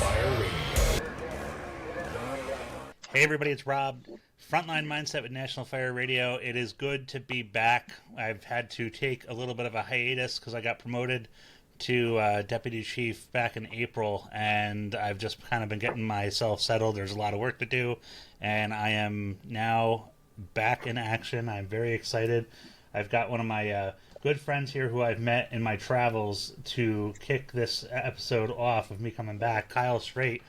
Fire Radio. Hey everybody, it's Rob. Frontline Mindset with National Fire Radio. It is good to be back. I've had to take a little bit of a hiatus because I got promoted to deputy chief back in April, and I've just kind of been getting myself settled. There's a lot of work to do, and I am now back in action. I'm very excited. I've got one of my good friends here who I've met in my travels to kick this episode off of me coming back, Kyle Straight.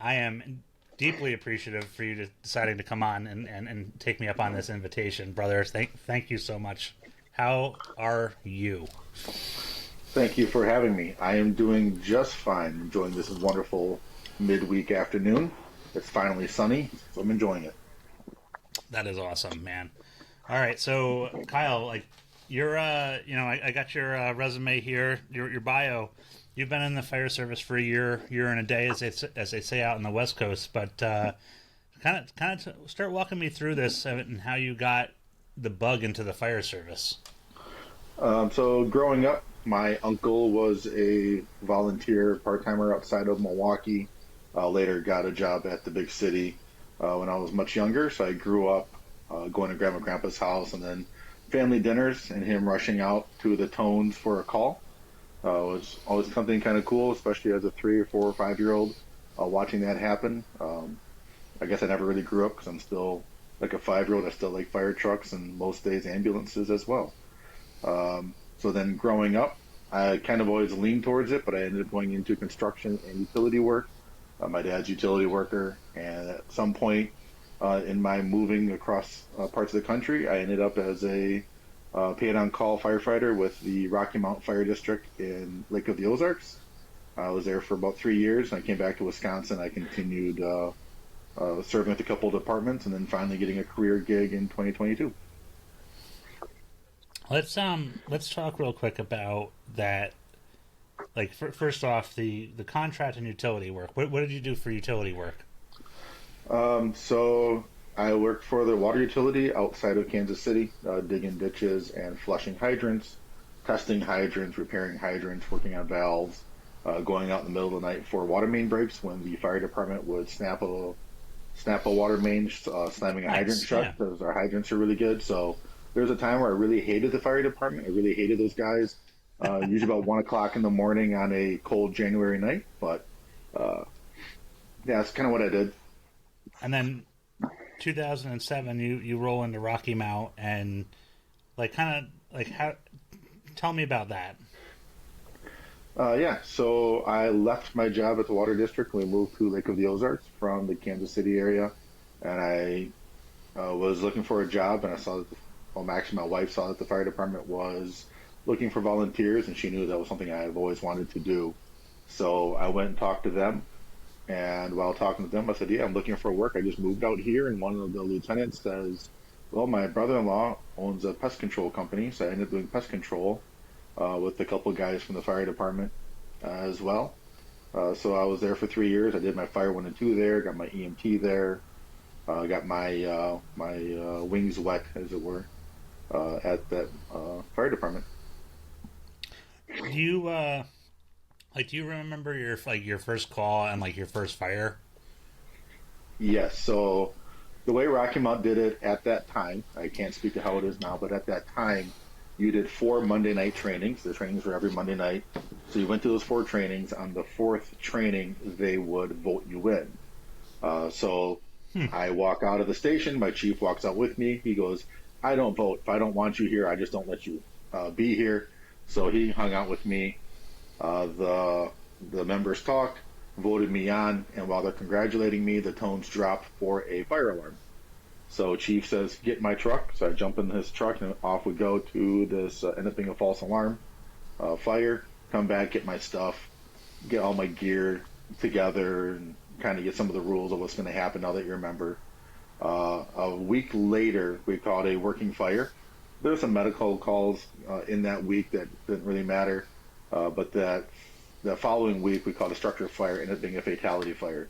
I am deeply appreciative for you deciding to come on and take me up on this invitation, brother. Thank you so much. How are you? Thank you for having me. I am doing just fine, enjoying this wonderful midweek afternoon. It's finally sunny, so I'm enjoying it. That is awesome, man. All right, so Kyle, like you're, I got your resume here, your bio. You've been in the fire service for a year and a day, as they say out on the West Coast. But kind of start walking me through this and how you got the bug into the fire service. So growing up, my uncle was a volunteer part-timer outside of Milwaukee. Later got a job at the big city when I was much younger. So I grew up going to Grandma and Grandpa's house, and then family dinners, and him rushing out to the Tones for a call. Was always something kind of cool, especially as a 3 or 4 or 5-year-old, watching that happen. I guess I never really grew up because I'm still like a 5-year-old. I still like fire trucks and most days ambulances as well. So then growing up, I kind of always leaned towards it, but I ended up going into construction and utility work. My dad's a utility worker, and at some point in my moving across parts of the country, I ended up as a paid-on-call firefighter with the Rocky Mount Fire District in Lake of the Ozarks. I was there for about 3 years, and I came back to Wisconsin. I continued serving with a couple of departments, and then finally getting a career gig in 2022. Let's talk real quick about that. Like first off, the contract and utility work. What did you do for utility work? So I worked for the water utility outside of Kansas City, digging ditches and flushing hydrants, testing hydrants, repairing hydrants, working on valves, going out in the middle of the night for water main breaks when the fire department would snap a water main, slamming a hydrant shut because our hydrants are really good. So there was a time where I really hated the fire department. I really hated those guys. Usually about 1 o'clock in the morning on a cold January night. But yeah, that's kind of what I did. And then 2007, you roll into Rocky Mount, and how? Tell me about that. Yeah, so I left my job at the water district. We moved to Lake of the Ozarks from the Kansas City area, and I was looking for a job, and I saw that actually my wife saw that the fire department was looking for volunteers, and she knew that was something I had always wanted to do. So I went and talked to them, and while talking to them, I said, yeah, I'm looking for work. I just moved out here, and one of the lieutenants says, well, my brother-in-law owns a pest control company, so I ended up doing pest control with a couple of guys from the fire department as well. So I was there for 3 years. I did my fire 1 and 2 there, got my EMT there, got my wings wet, as it were, at that fire department. Do you remember your first call and your first fire? Yes. So the way Rocky Mount did it at that time, I can't speak to how it is now, but at that time, you did 4 Monday night trainings. The trainings were every Monday night. So you went to those 4 trainings. On the 4th training, they would vote you in. I walk out of the station. My chief walks out with me. He goes, I don't vote. If I don't want you here, I just don't let you be here. So he hung out with me. The members talked, voted me on, and while they're congratulating me, the tones dropped for a fire alarm. So chief says, get in my truck. So I jump in his truck, and off we go to this, end up being a false alarm, fire, come back, get my stuff, get all my gear together, and kind of get some of the rules of what's going to happen now that you remember. A week later, we called a working fire. There were some medical calls in that week that didn't really matter, but the following week, we called a structure fire, ended up being a fatality fire.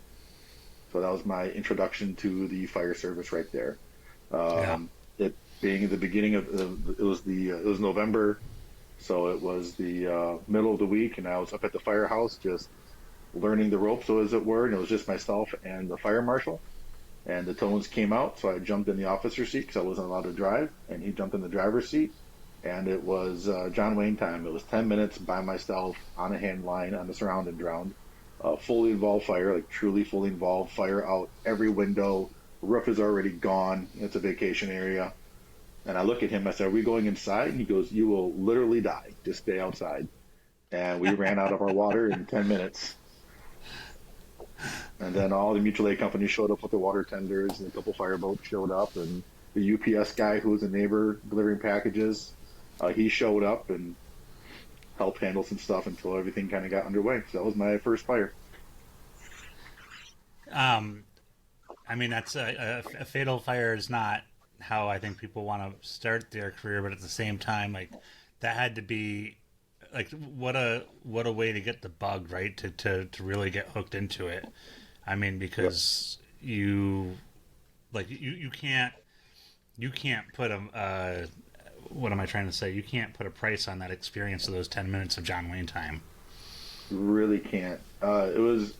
So that was my introduction to the fire service right there. It being the beginning of it was November, so it was the middle of the week, and I was up at the firehouse just learning the ropes, so as it were, and it was just myself and the fire marshal. And the tones came out, so I jumped in the officer's seat because I wasn't allowed to drive, and he jumped in the driver's seat. And it was John Wayne time. It was 10 minutes by myself on a hand line on the surround and drowned. Fully involved fire, like truly fully involved fire out every window. Roof is already gone. It's a vacation area. And I look at him, I said, "Are we going inside?" And he goes, "You will literally die. Just stay outside." And we ran out of our water in 10 minutes. And then all the mutual aid companies showed up with the water tenders, and a couple fireboats showed up, and the UPS guy who was a neighbor delivering packages, he showed up and helped handle some stuff until everything kind of got underway. So that was my first fire. Um, I mean, that's a fatal fire is not how I think people want to start their career, but at the same time, like that had to be like what a way to get the bug, right? To really get hooked into it. I mean, because you like you can't put a what am I trying to say? You can't put a price on that experience of those 10 minutes of John Wayne time. Really can't. He was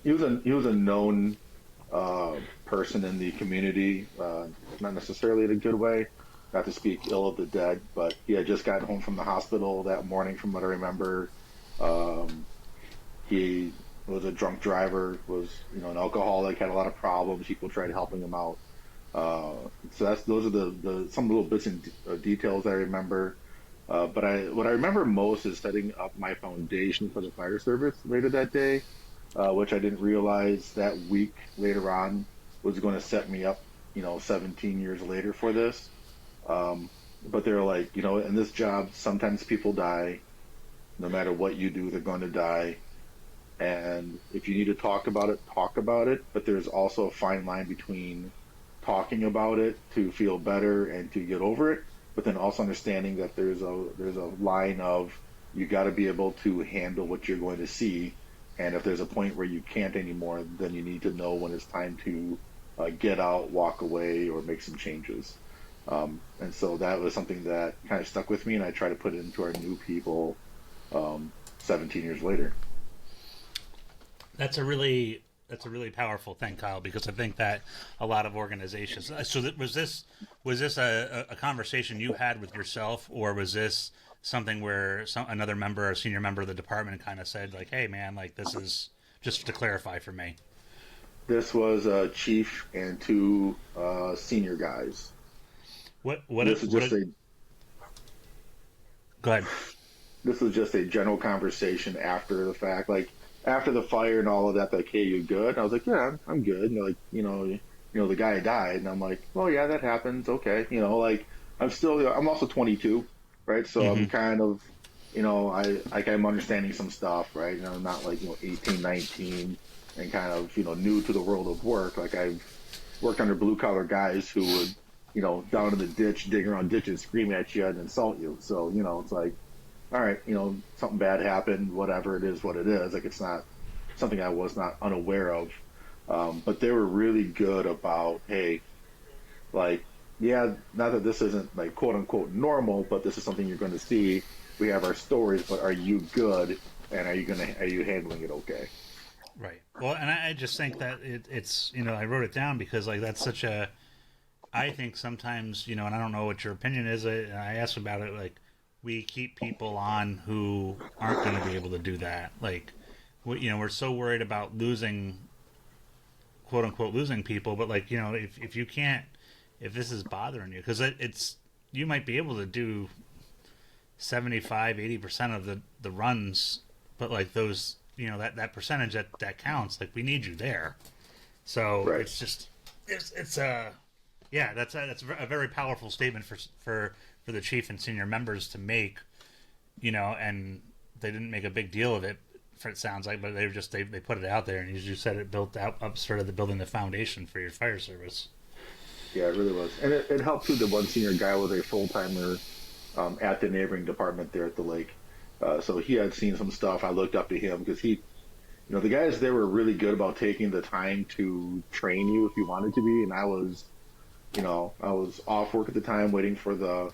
a known person in the community, not necessarily in a good way. Not to speak ill of the dead, but he had just gotten home from the hospital that morning, from what I remember. Um, he was a drunk driver, was an alcoholic, had a lot of problems. People tried helping him out. Uh, so those are the some little bits and details I remember. But what I remember most is setting up my foundation for the fire service later that day, which I didn't realize that week later on was going to set me up, 17 years later for this. Um, but they're like, in this job, sometimes people die. No matter what you do, they're going to die. And if you need to talk about it, talk about it. But there's also a fine line between talking about it to feel better and to get over it, but then also understanding that there's a line of you got to be able to handle what you're going to see, and if there's a point where you can't anymore, then you need to know when it's time to get out, walk away, or make some changes. And so that was something that kind of stuck with me, and I try to put it into our new people 17 years later. That's a really powerful thing, Kyle, because I think that a lot of organizations. So was this a conversation you had with yourself, or was this something where another member, a senior member of the department, kind of said like, "Hey, man, like this is just to clarify for me." This was a chief and two senior guys. This is just a Go ahead. this was just a general conversation after the fact, like after the fire and all of that. Like, "Hey, you good?" And I was like, "Yeah, I'm good." And they're like, the guy died, and I'm like, "Well, yeah, that happens. Okay." Like I'm also 22, right? So Mm-hmm. I'm kind of, I'm understanding some stuff, right? I'm not like 18, 19, and kind of new to the world of work. Like I've worked under blue collar guys who would down in the ditch, dig around ditches, scream at you and insult you. So it's like, all right, something bad happened, whatever, it is what it is. Like, it's not something I was not unaware of. But they were really good about, hey, like, yeah, not that this isn't like quote unquote normal, but this is something you're going to see. We have our stories, but are you good? And are you handling it okay? Right. Well, and I just think that it's I wrote it down because like that's such a I think sometimes, and I don't know what your opinion is. I asked about it. Like, we keep people on who aren't going to be able to do that. Like, we're so worried about losing, quote unquote, losing people. But like, if you can't, if this is bothering you, because it's you might be able to do 75, 80% of the runs, but like those, that percentage that counts. Like, we need you there. So Right. it's just it's yeah, that's a very powerful statement for the chief and senior members to make, and they didn't make a big deal of it. For it sounds like, but they put it out there, and as you said, it built up sort of the building the foundation for your fire service. Yeah, it really was. And it helped too. The one senior guy was a full timer at the neighboring department there at the lake. So he had seen some stuff. I looked up to him because the guys there were really good about taking the time to train you if you wanted to be. And I was off work at the time waiting for the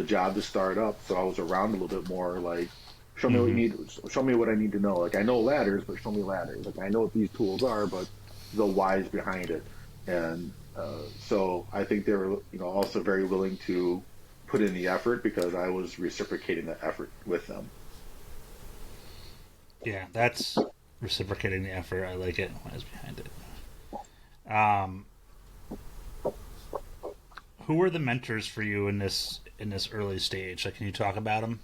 job to start up. So I was around a little bit more, like, Show me what you Mm-hmm. need. Show me what I need to know. Like I know ladders, but show me ladders. Like I know what these tools are, but the whys behind it. And so I think they were, also very willing to put in the effort because I was reciprocating the effort with them. Yeah, that's reciprocating the effort. I like it. What is behind it? Um, who were the mentors for you in this early stage? Like, can you talk about them?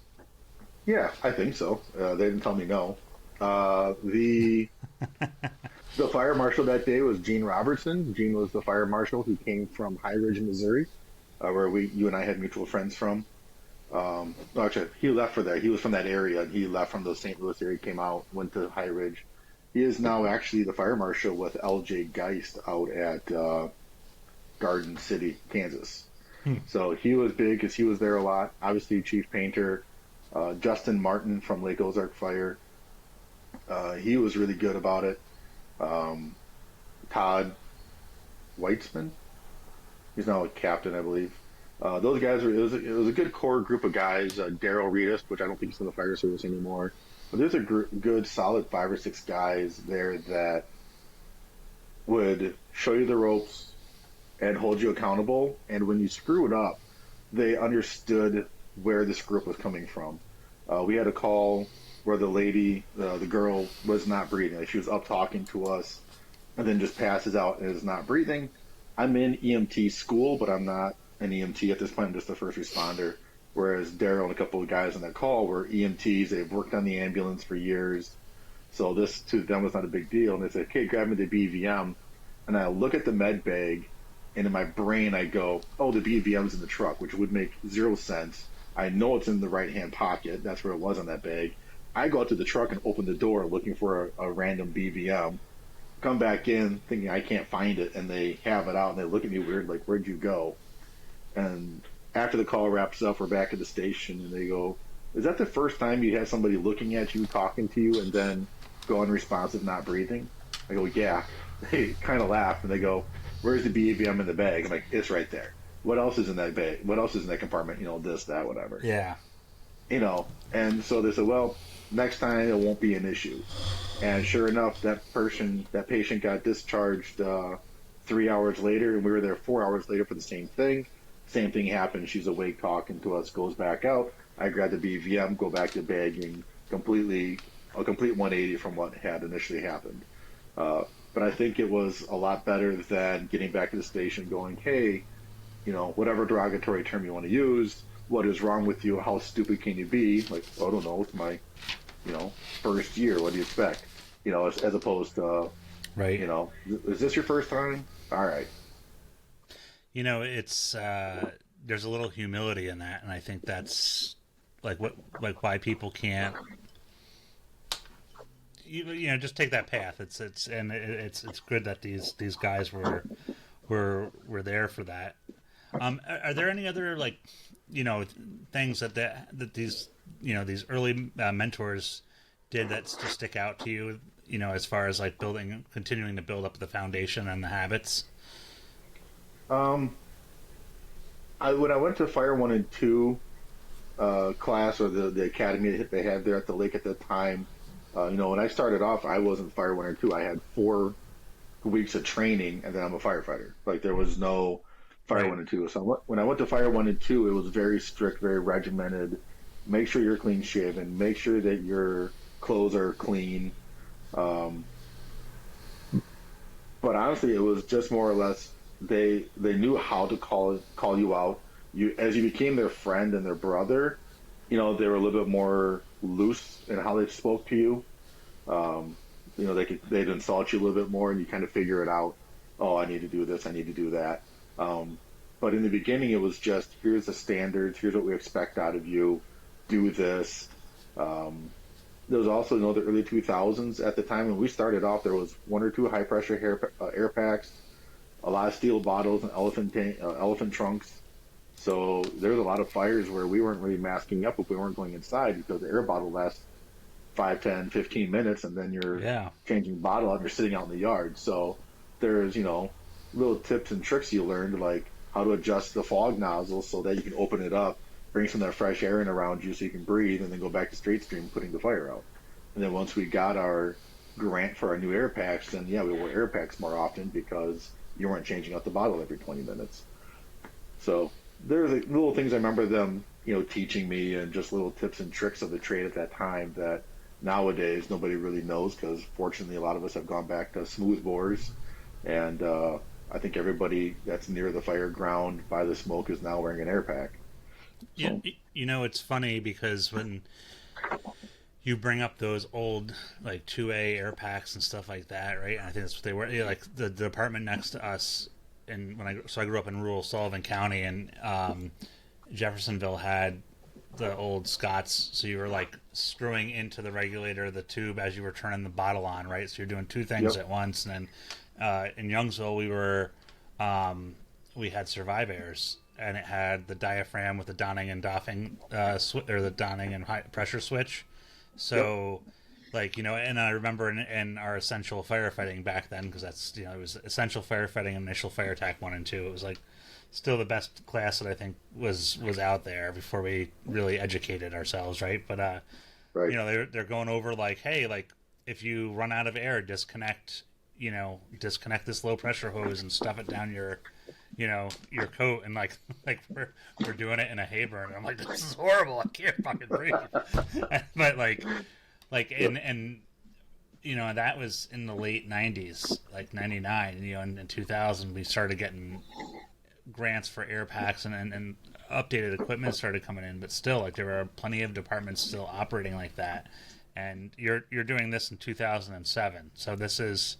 Yeah, I think so. They didn't tell me no. The fire marshal that day was Gene Robertson. Gene was the fire marshal who came from High Ridge, Missouri, where you and I had mutual friends from. No, actually, he left for there. He was from that area, and he left from the St. Louis area. Came out, went to High Ridge. He is now actually the fire marshal with L.J. Geist out at Garden City, Kansas. Hmm. So he was big because he was there a lot. Obviously, Chief Painter, Justin Martin from Lake Ozark Fire. He was really good about it. Um, Todd Weitzman, he's now a captain, I believe. Those guys were it was a good core group of guys. Daryl Reedus, which I don't think he's in the fire service anymore, but there's a good solid 5 or 6 guys there that would show you the ropes and hold you accountable. And when you screw it up, they understood where this group was coming from. We had a call where the girl, was not breathing. Like she was up talking to us, and then just passes out and is not breathing. I'm in EMT school, but I'm not an EMT at this point. I'm just a first responder. Whereas Daryl and a couple of guys on that call were EMTs. They've worked on the ambulance for years. So this to them was not a big deal. And they said, okay, grab me the BVM. And I look at the med bag, and in my brain I go, oh, the BVM's in the truck, which would make zero sense. I know it's in the right-hand pocket. That's where it was on that bag. I go out to the truck and open the door looking for a random BVM. Come back in thinking I can't find it, and they have it out, and they look at me weird, like, where'd you go? And after the call wraps up, we're back at the station, and they go, is that the first time you had somebody looking at you, talking to you, and then go unresponsive, not breathing? I go, yeah. They kind of laugh, and they go, where's the BVM in the bag? I'm like, it's right there. What else is in that bag? What else is in that compartment? This, that, whatever. Yeah. And so they said, well, next time it won't be an issue. And sure enough, that patient got discharged 3 hours later, and we were there 4 hours later for the same thing. Same thing happened. She's awake talking to us, goes back out. I grab the BVM, go back to bagging, a complete 180 from what had initially happened. But I think it was a lot better than getting back to the station going, hey, whatever derogatory term you want to use, what is wrong with you? How stupid can you be? Like, I don't know. It's my, first year. What do you expect? As opposed to, Right. Is this your first time? All right. It's there's a little humility in that, and I think that's why people can't just take that path. It's good that these guys were there for that. Are there any other things that these early mentors did that just stick out to you? As far as continuing to build up the foundation and the habits. Um, when I went to Fire 1 and 2 class, or the academy that they had there at the lake at the time, when I started off, I wasn't Fire 1 or 2. I had 4 weeks of training, and then I'm a firefighter. Like there was no Fire Right. 1 and 2. So when I went to Fire 1 and 2, it was very strict, very regimented. Make sure you're clean shaven. Make sure that your clothes are clean. Um, but honestly, it was just more or less they knew how to call you out. As you became their friend and their brother, they were a little bit more loose in how they spoke to you. Um, they'd insult you a little bit more, and you kind of figure it out. Oh, I need to do this. I need to do that. Um, but in the beginning, it was just here's the standards. Here's what we expect out of you. Do this. There was also, the early 2000s at the time when we started off. There was 1 or 2 high pressure air packs, a lot of steel bottles, and elephant trunks. So there was a lot of fires where we weren't really masking up if we weren't going inside because the air bottle lasts 5, 10, 15 minutes, and then you're Yeah. changing bottle out and you're sitting out in the yard. So there's, little tips and tricks you learned, like how to adjust the fog nozzle so that you can open it up bring some of that fresh air in around you so you can breathe, and then go back to straight stream putting the fire out. And then once we got our grant for our new air packs, then yeah, we wore air packs more often because you weren't changing out the bottle every 20 minutes. So there's like little things I remember them, teaching me, and just little tips and tricks of the trade at that time that nowadays nobody really knows, because fortunately a lot of us have gone back to smooth bores, and I think everybody that's near the fire ground by the smoke is now wearing an air pack. Yeah, So it's funny because when you bring up those old like 2A air packs and stuff like that, right? And I think that's what they were. Yeah, like the department next to us, and I grew up in rural Sullivan County, and Jeffersonville had the old Scots, so you were like screwing into the regulator of the tube as you were turning the bottle on, right? So you're doing two things yep, at once. And then in Youngsville, we had Survive Airs, and it had the diaphragm with the donning and doffing or the donning and high pressure switch. yep, So, like, and I remember in our essential firefighting back then, because that's, it was essential firefighting, initial fire attack 1 and 2. It was like still the best class that I think was out there before we really educated ourselves, right? But right. they're going over like, hey, like if you run out of air, disconnect this low pressure hose and stuff it down your coat, and like we're doing it in a hay burn. I'm like, this is horrible. I can't fucking breathe. But and that was in the late '90s, like '99. And in 2000 we started getting grants for air packs, and updated equipment started coming in. But still, like there are plenty of departments still operating like that. And you're doing this in 2007, so this is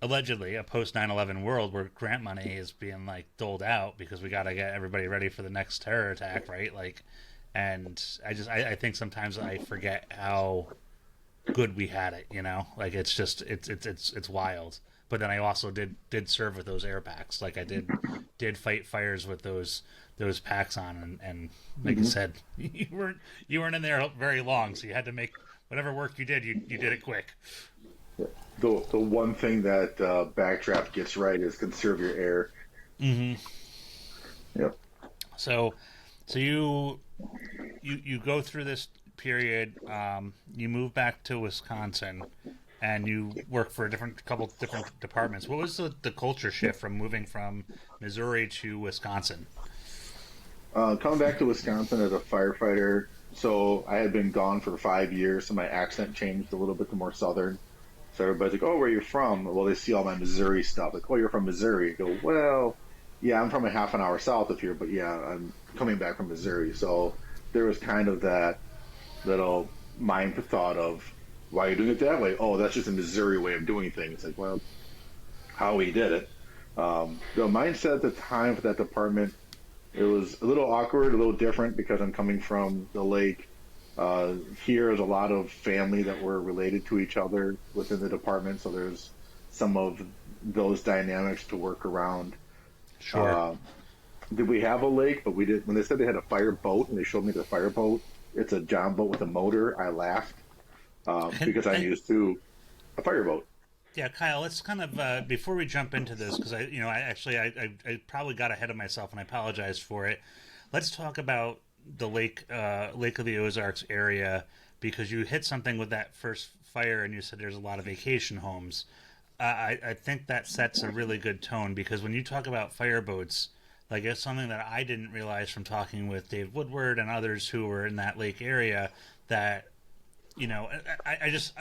allegedly a post 9/11 world where grant money is being like doled out because we got to get everybody ready for the next terror attack, right? Like, and I think sometimes I forget how good we had it, like it's wild. But then I also did serve with those air packs, like I did fight fires with those packs on, and like I hmm said, you weren't in there very long, so you had to make whatever work you did, you did it quick. Yeah. The one thing that Backdraft gets right is conserve your air. Mm-hmm. Yep. So, so you go through this period. You move back to Wisconsin, and you work for a couple different departments. What was the culture shift from moving from Missouri to Wisconsin? Coming back to Wisconsin as a firefighter, so I had been gone for 5 years, so my accent changed a little bit to more southern. So everybody's like, "Oh, where are you from?" Well, they see all my Missouri stuff. Like, "Oh, you're from Missouri." I go, "Well, yeah, I'm from a half an hour south of here, but yeah, I'm coming back from Missouri." So there was kind of that little mind thought of, "Why are you doing it that way?" "Oh, that's just a Missouri way of doing things." Like, well, how we did it. The mindset at the time for that department, it was a little awkward, a little different because I'm coming from the lake. Here is a lot of family that were related to each other within the department, so there's some of those dynamics to work around. Sure. Uh, did we have a lake? But we did. When they said they had a fire boat and they showed me the fire boat, it's a John boat with a motor. I laughed And, because I'm and used to a fireboat. yeah, Kyle, let's kind of before we jump into this, because I probably got ahead of myself, and I apologize for it. Let's talk about the Lake of the Ozarks area, because you hit something with that first fire, and you said there's a lot of vacation homes. I think that sets a really good tone, because when you talk about fireboats, like it's something that I didn't realize from talking with Dave Woodward and others who were in that lake area, that I just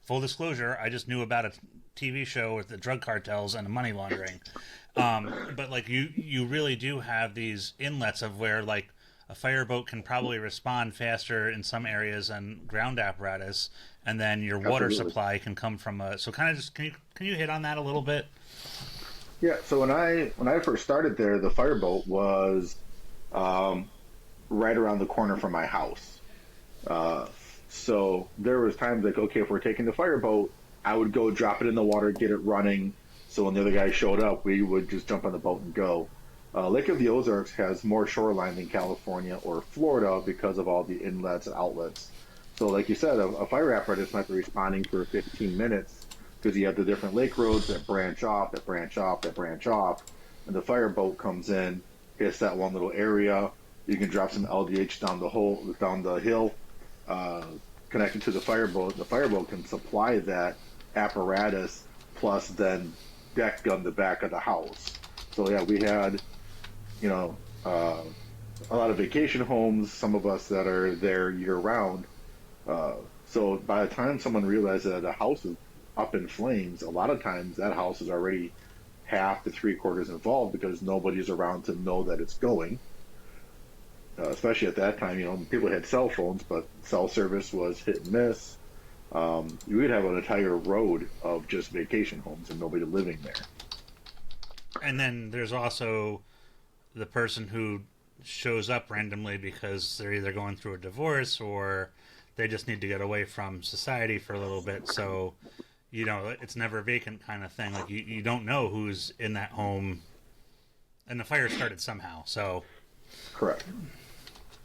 full disclosure, I just knew about a TV show with the drug cartels and the money laundering. But like you really do have these inlets of where like a fireboat can probably respond faster in some areas than ground apparatus, and then your water Absolutely. supply can come from a. So kind of just can you hit on that a little bit? Yeah. So when I first started there, the fireboat was um, right around the corner from my house. Uh, so there was times like, okay, if we're taking the fireboat, I would go drop it in the water, get it running. So when the other guy showed up, we would just jump on the boat and go. Lake of the Ozarks has more shoreline than California or Florida because of all the inlets and outlets. So, like you said, a fire apparatus might be responding for 15 minutes because you have the different lake roads that branch off, that branch off, that branch off, and the fireboat comes in. hits that one little area. You can drop some LDH down the hill, uh, connecting to the fireboat. The fireboat can supply that apparatus plus then deck gun the back of the house. So yeah, we had, you know, a lot of vacation homes. Some of us that are there year round. Uh, so by the time someone realizes that a house is up in flames, a lot of times that house is already half to three quarters involved because nobody's around to know that it's going. Especially at that time, people had cell phones, but cell service was hit and miss. You would have an entire road of just vacation homes and nobody living there. And then there's also the person who shows up randomly because they're either going through a divorce or they just need to get away from society for a little bit. So, it's never vacant kind of thing. Like you don't know who's in that home, and the fire started somehow. So, correct.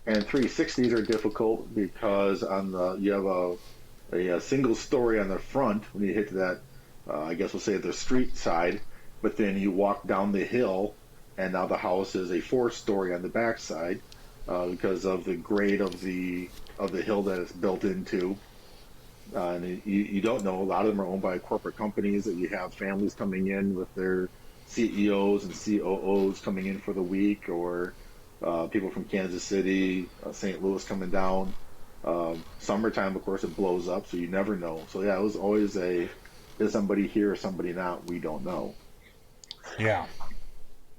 And 360s are difficult because you have a single story on the front when you hit that. I guess we'll say the street side, but then you walk down the hill, and now the house is a four-story on the back side because of the grade of the hill that it's built into. And you don't know. A lot of them are owned by corporate companies. That you have families coming in with their CEOs and COOs coming in for the week, or people from Kansas City, St. Louis coming down. Summertime, of course, it blows up, so you never know. So yeah, it was always is somebody here or somebody not? We don't know. Yeah.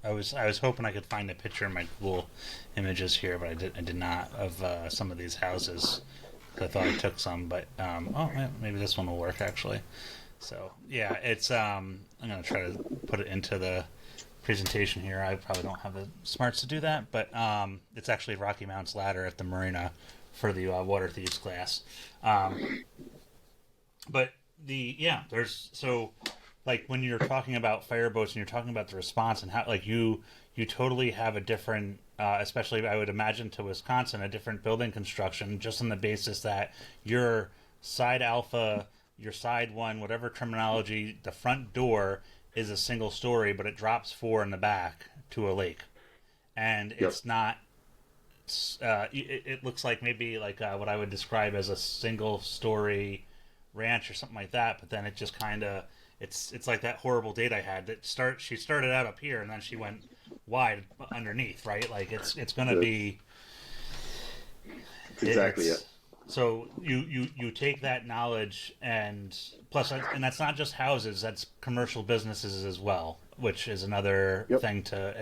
I was hoping I could find a picture in my Google images here, but I did not of some of these houses. I thought I took some, but maybe this one will work actually. So yeah, it's I'm gonna try to put it into the presentation here. I probably don't have the smarts to do that, but it's actually Rocky Mountain's ladder at the marina for the water thieves class. But there's like when you're talking about fireboats and you're talking about the response and how like you totally have a different especially I would imagine to Wisconsin, a different building construction just on the basis that your side alpha, your side one, whatever terminology, the front door is a single story, but it drops four in the back to a lake, and Yep. it's not it looks like maybe like what I would describe as a single story ranch or something like that, but then it just kind of it's like that horrible date I had that she started out up here and then she went wide underneath, right? Like it's going to be That's exactly it. so you take that knowledge and plus and that's not just houses, that's commercial businesses as well, which is another Yep. thing to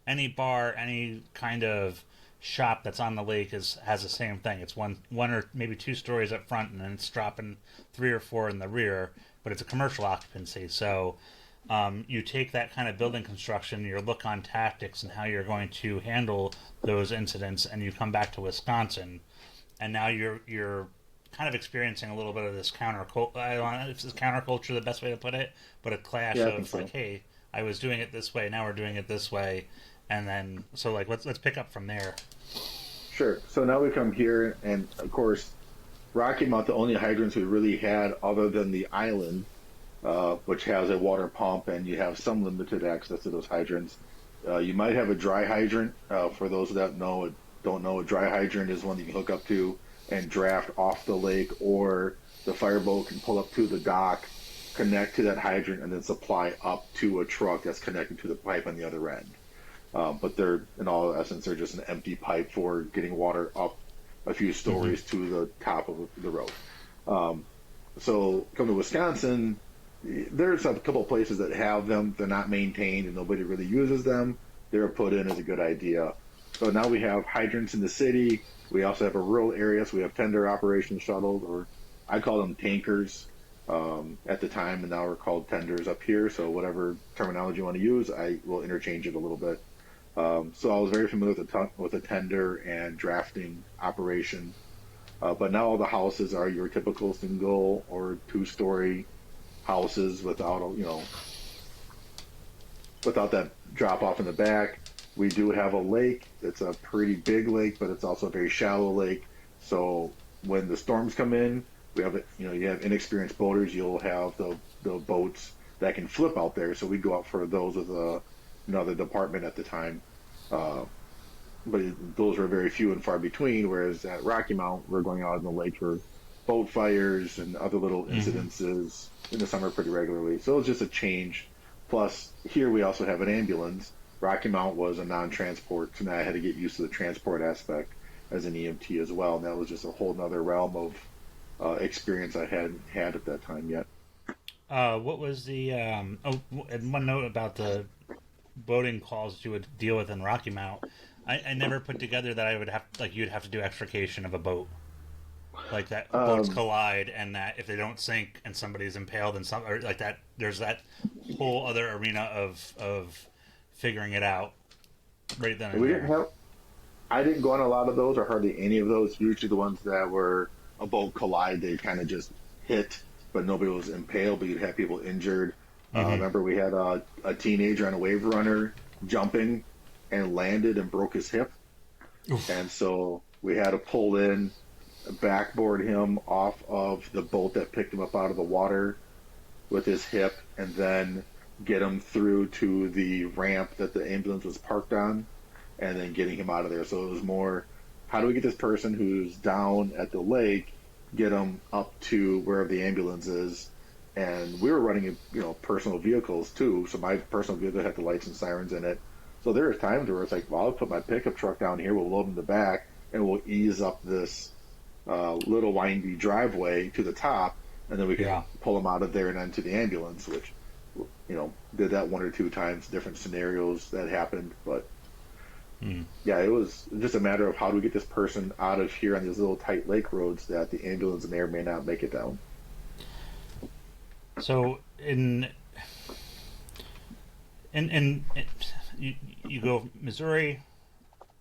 any bar, any kind of shop that's on the lake has the same thing. It's one or maybe two stories up front and then it's dropping three or four in the rear, but it's a commercial occupancy. So you take that kind of building construction, your look on tactics and how you're going to handle those incidents, and you come back to Wisconsin, and now you're kind of experiencing a little bit of this counterculture. I don't know if this counterculture the best way to put it, but a clash Yeah, I think of so. like, hey, I was doing it this way, now we're doing it this way, and then so like let's pick up from there. Sure. So now we come here, and of course, Rocky Mount, the only hydrants we really had other than the island, which has a water pump, and you have some limited access to those hydrants. You might have a dry hydrant. For those that don't know, a dry hydrant is one that you can hook up to and draft off the lake, or the fireboat can pull up to the dock, connect to that hydrant, and then supply up to a truck that's connected to the pipe on the other end. But they're, in all essence, they're just an empty pipe for getting water up a few stories to the top of the road. So come to Wisconsin, there's a couple of places that have them. They're not maintained and nobody really uses them. They're put in as a good idea. So now we have hydrants in the city. We also have a rural area, so we have tender operation shuttles, or I call them tankers at the time, and now we're called tenders up here. So whatever terminology you want to use, I will interchange it a little bit. So I was very familiar with the tender and drafting operation. But now all the houses are your typical single or two-story houses without that drop off in the back. We do have a lake. It's a pretty big lake, but it's also a very shallow lake. So when the storms come in, we have you have inexperienced boaters. You'll have the boats that can flip out there. So we go out for those with another department at the time. Uh, but those were very few and far between. Whereas at Rocky Mount, we're going out in the lake for boat fires and other little Hmm. incidences in the summer pretty regularly. So it was just a change. Plus, here we also have an ambulance. Rocky Mount was a non-transport, so now I had to get used to the transport aspect as an EMT as well. And that was just a whole nother realm of experience I hadn't had at that time yet. What was the and one note about the boating calls that you would deal with in Rocky Mount. I never put together that I would have like you'd have to do extrication of a boat, like that boats Um, collide, and that if they don't sink and somebody's impaled and some or like that, there's that whole other arena of figuring it out right then and we didn't there. have I didn't go on a lot of those or hardly any of those. Usually the ones that were a boat collide, they kind of just hit, but nobody was impaled, but you'd have people injured. Mm-hmm. Remember, we had a teenager on a wave runner jumping and landed and broke his hip. Oof. And so we had to pull in, backboard him off of the boat that picked him up out of the water with his hip, and then get him through to the ramp that the ambulance was parked on and then getting him out of there. So it was more, how do we get this person who's down at the lake, get them up to wherever the ambulance is? And we were running, personal vehicles too. So my personal vehicle had the lights and sirens in it. So there were times where it's like, well, I'll put my pickup truck down here, we'll load in the back, and we'll ease up this little windy driveway to the top, and then we can Yeah. pull them out of there and into the ambulance, which, did that one or two times, different scenarios that happened. But Mm. yeah, it was just a matter of how do we get this person out of here on these little tight lake roads that the ambulance may or may not make it down. So in you you go Missouri,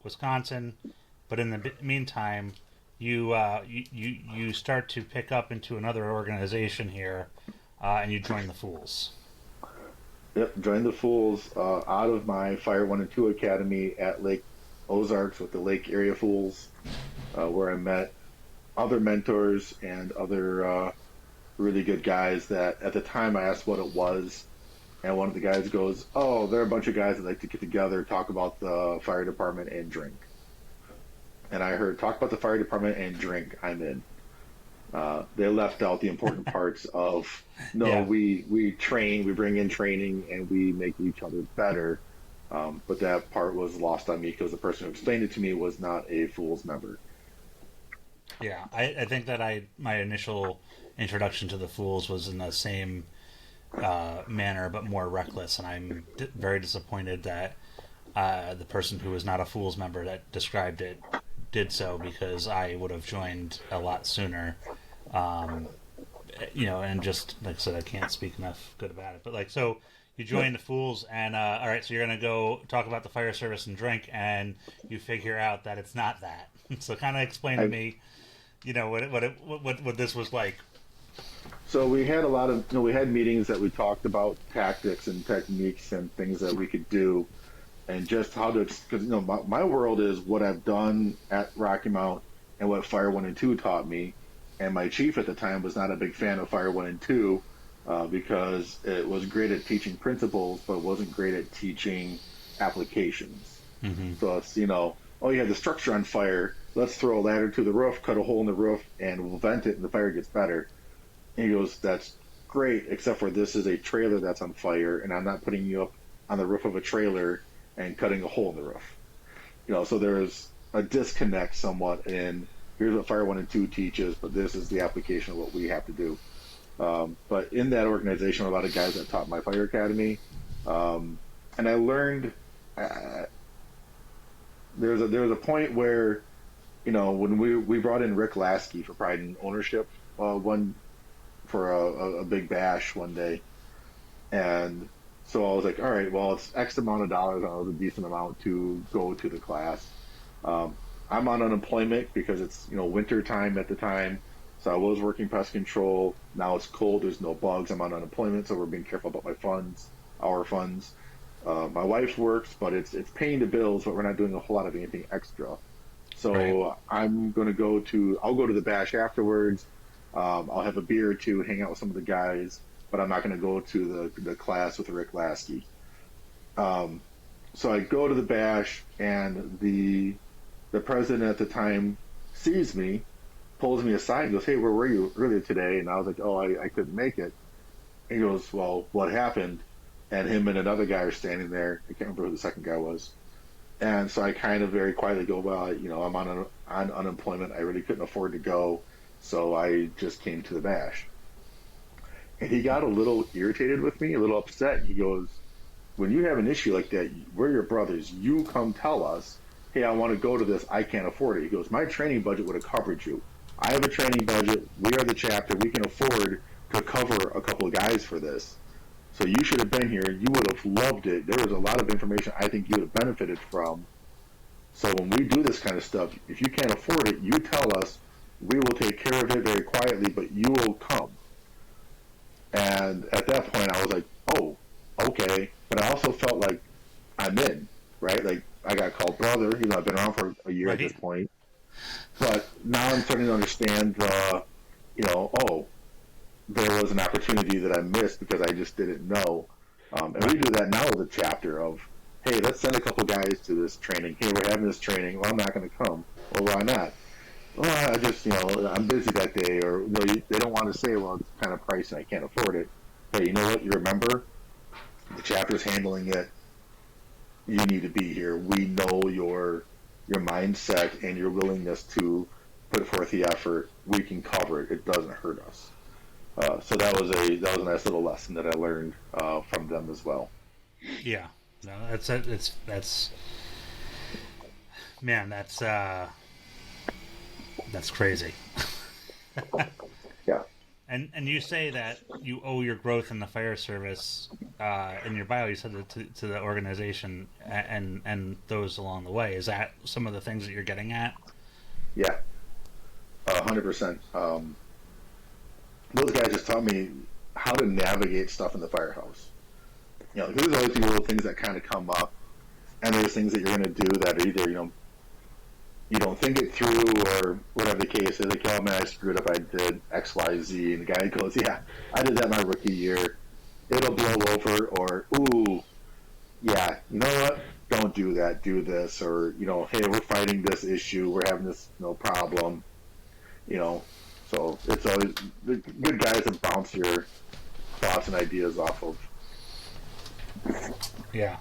Wisconsin, but in the meantime, you start to pick up into another organization here, and you join the Fools. Yep, joined the Fools out of my Fire 1 and 2 Academy at Lake Ozarks with the Lake Area Fools, where I met other mentors and other really good guys that at the time I asked what it was. And one of the guys goes, "Oh, they're a bunch of guys that like to get together, talk about the fire department and drink." And I heard, talk about the fire department and drink, I'm in. They left out the important parts of, no, Yeah, we train, we bring in training, and we make each other better. But that part was lost on me because the person who explained it to me was not a Fools member. yeah. I think that my initial introduction to the Fools was in the same manner, but more reckless, and I'm very disappointed that the person who was not a Fools member that described it did so because I would have joined a lot sooner. Um, and just like I said, I can't speak enough good about it. But like, so you join Yep. the Fools, and all right, so you're gonna go talk about the fire service and drink, and you figure out that it's not that. So kind of explain to I me, what this was like. So we had a lot of, we had meetings that we talked about tactics and techniques and things that we could do, and just how to, because my world is what I've done at Rocky Mount and what Fire 1 and 2 taught me. And my chief at the time was not a big fan of Fire 1 and 2 because it was great at teaching principles, but wasn't great at teaching applications. Mm-hmm. So it's, oh, you had the structure on fire. Let's throw a ladder to the roof, cut a hole in the roof, and we'll vent it, and the fire gets better. And he goes, "That's great, except for this is a trailer that's on fire, and I'm not putting you up on the roof of a trailer and cutting a hole in the roof." So there's a disconnect somewhat in here's what Fire 1 and 2 teaches, but this is the application of what we have to do. But in that organization, a lot of guys that taught my fire academy, and I learned uh, there was a point where when we brought in Rick Lasky for Pride and Ownership one for a big bash one day, and so I was like, all right, well, it's X amount of dollars. That was a decent amount to go to the class. I'm on unemployment because it's winter time at the time, so I was working pest control. Now it's cold. There's no bugs. I'm on unemployment, so we're being careful about my funds, our funds. My wife works, but it's paying the bills, but we're not doing a whole lot of anything extra. Right. So I'll go to the bash afterwards. I'll have a beer or two, hang out with some of the guys, but I'm not going to go to the class with Rick Lasky. Um, So I go to the bash, and the president at the time sees me, pulls me aside, and goes, "Hey, where were you earlier today?" And I was like, "Oh, I couldn't make it." And he goes, "Well, what happened?" And him and another guy are standing there. I can't remember who the second guy was. And so I kind of very quietly go, "Well, I'm on unemployment. I really couldn't afford to go, so I just came to the bash." And he got a little irritated with me, a little upset. He goes, "When you have an issue like that, we're your brothers. You come tell us, hey, I want to go to this. I can't afford it." He goes, "My training budget would have covered you. I have a training budget. We are the chapter. We can afford to cover a couple of guys for this. So you should have been here. You would have loved it. There was a lot of information I think you would have benefited from. So when we do this kind of stuff, if you can't afford it, you tell us. We will take care of it very quietly, but you will come." And at that point, I was like, "Oh, okay." But I also felt like I'm in, right? Like I got called brother. I've been around for a year at this Right. point. But now I'm starting to understand oh, there was an opportunity that I missed because I just didn't know. And we Right. do that now with a chapter of, hey, let's send a couple guys to this training. Hey, we're having this training. Well, I'm not going to come. Well, why not? Well, I just, I'm busy that day. Or they don't want to say, well, it's kind of pricey and I can't afford it. Hey, you know what? You remember the chapter's handling it. You need to be here. We know your mindset and your willingness to put forth the effort. We can cover it. It doesn't hurt us. So that was a nice little lesson that I learned from them as well. Yeah. No, that's man, that's crazy. Yeah, And you say that you owe your growth in the fire service. In your bio, you said that to the organization and those along the way. Is that some of the things that you're getting at? yeah, 100%. Those guys just taught me how to navigate stuff in the firehouse. There's always these little things that kind of come up, and there's things that you're going to do that are either you don't think it through or whatever the case is. Like, oh man, I screwed up. I did X, Y, Z, and the guy goes, "Yeah, I did that my rookie year. It'll blow over." Or, "Ooh, yeah, you know what? Don't do that. Do this." Or, "Hey, we're fighting this issue. We're having this problem." You know, so it's always the good guys that bounce your thoughts and ideas off of. Yeah.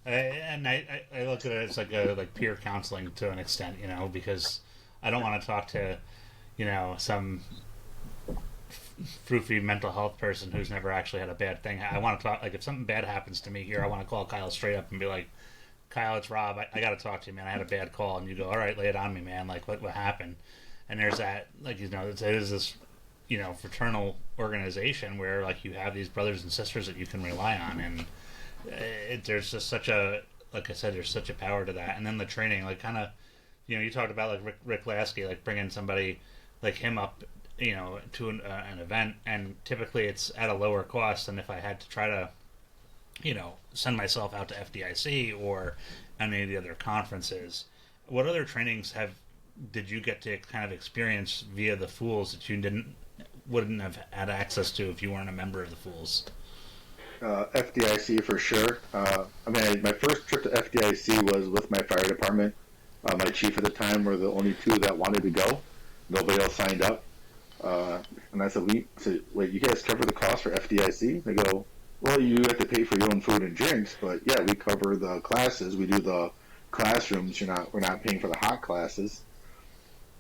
And I look at it as like like peer counseling to an extent, because I don't want to talk to, some froofy mental health person who's never actually had a bad thing. I want to talk, like, if something bad happens to me here, I want to call Kyle straight up and be like, "Kyle, it's Rob. I got to talk to you, man. I had a bad call." And you go, "All right, lay it on me, man. Like, what happened?" And there's that, like, it is this, fraternal organization where, like, you have these brothers and sisters that you can rely on. And there's just such a, like I said, there's such a power to that. And then the training, like, kind of, you talked about, like, Rick Lasky, like, bringing somebody like him up, to an event, and typically it's at a lower cost than if I had to try to, send myself out to FDIC or any of the other conferences. What other trainings did you get to kind of experience via the Fools that you wouldn't have had access to if you weren't a member of the Fools? FDIC for sure. My first trip to FDIC was with my fire department. My chief at the time were the only two that wanted to go. Nobody else signed up. And I said, "Wait, you guys cover the cost for FDIC?" They go, "Well, you have to pay for your own food and drinks, but yeah, we cover the classes. We do the classrooms. We're not paying for the hot classes."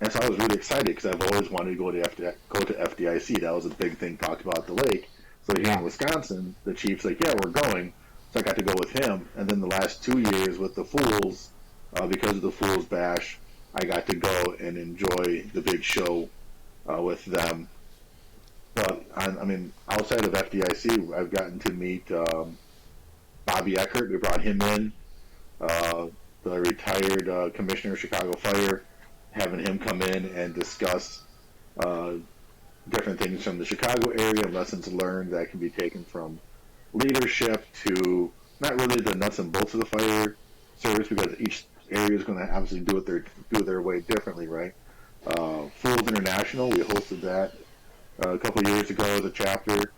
And so I was really excited because I've always wanted to go to FDIC. That was a big thing talked about at the lake. So here Yeah. in Wisconsin, the chief's like, "Yeah, we're going." So I got to go with him. And then the last 2 years with the Fools, because of the Fools Bash, I got to go and enjoy the big show with them. But outside of FDIC, I've gotten to meet Bobby Eckert. We brought him in, the retired commissioner of Chicago Fire, having him come in and discuss uh, different things from the Chicago area, lessons learned that can be taken from leadership to not really the nuts and bolts of the fire service, because each area is going to obviously do their way differently, right? Fools International, we hosted that a couple of years ago as a chapter,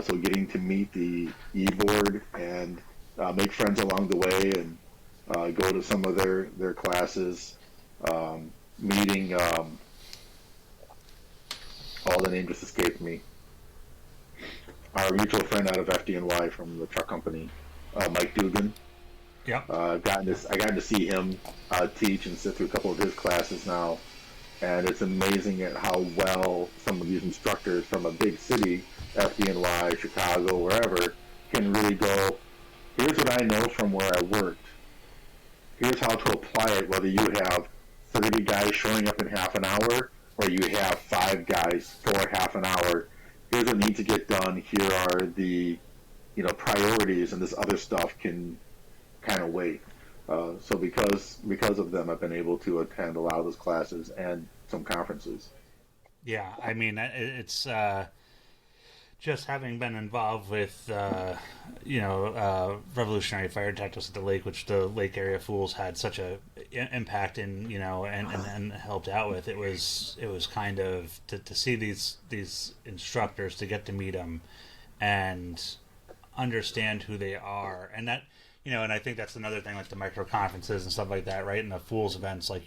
so getting to meet the e-board and make friends along the way, and go to some of their classes, meeting. All the name just escaped me. Our mutual friend out of FDNY from the truck company, Mike Dugan. Yep. I got to see him teach and sit through a couple of his classes now, and it's amazing at how well some of these instructors from a big city, FDNY, Chicago, wherever, can really go, here's what I know from where I worked. Here's how to apply it, whether you have 30 guys showing up in half an hour or you have 5 guys for half an hour. Here's what needs to get done. Here are the priorities, and this other stuff can kind of wait. So because of them, I've been able to attend a lot of those classes and some conferences. Yeah, I mean, it's just having been involved with, revolutionary fire tactics at the lake, which the Lake Area Fools had such a impact in, and helped out with. It was kind of to see these instructors, to get to meet them and understand who they are, and that, and I think that's another thing, like the micro conferences and stuff like that, right? And the Fools events, like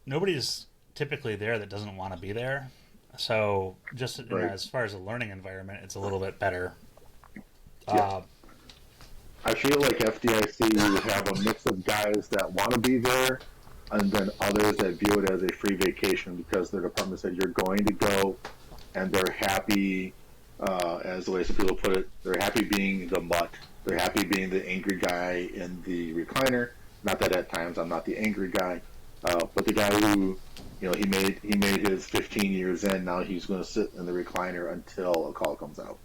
nobody's typically there that doesn't want to be there. So just Right. as far as a learning environment, it's a little bit better. Yeah. I feel like FDIC would have a mix of guys that want to be there, and then others that view it as a free vacation because their department said you're going to go, and they're happy, as the way some people put it, they're happy being the mutt. They're happy being the angry guy in the recliner. Not that at times I'm not the angry guy, but the guy who, he made his 15 years in. Now he's going to sit in the recliner until a call comes out.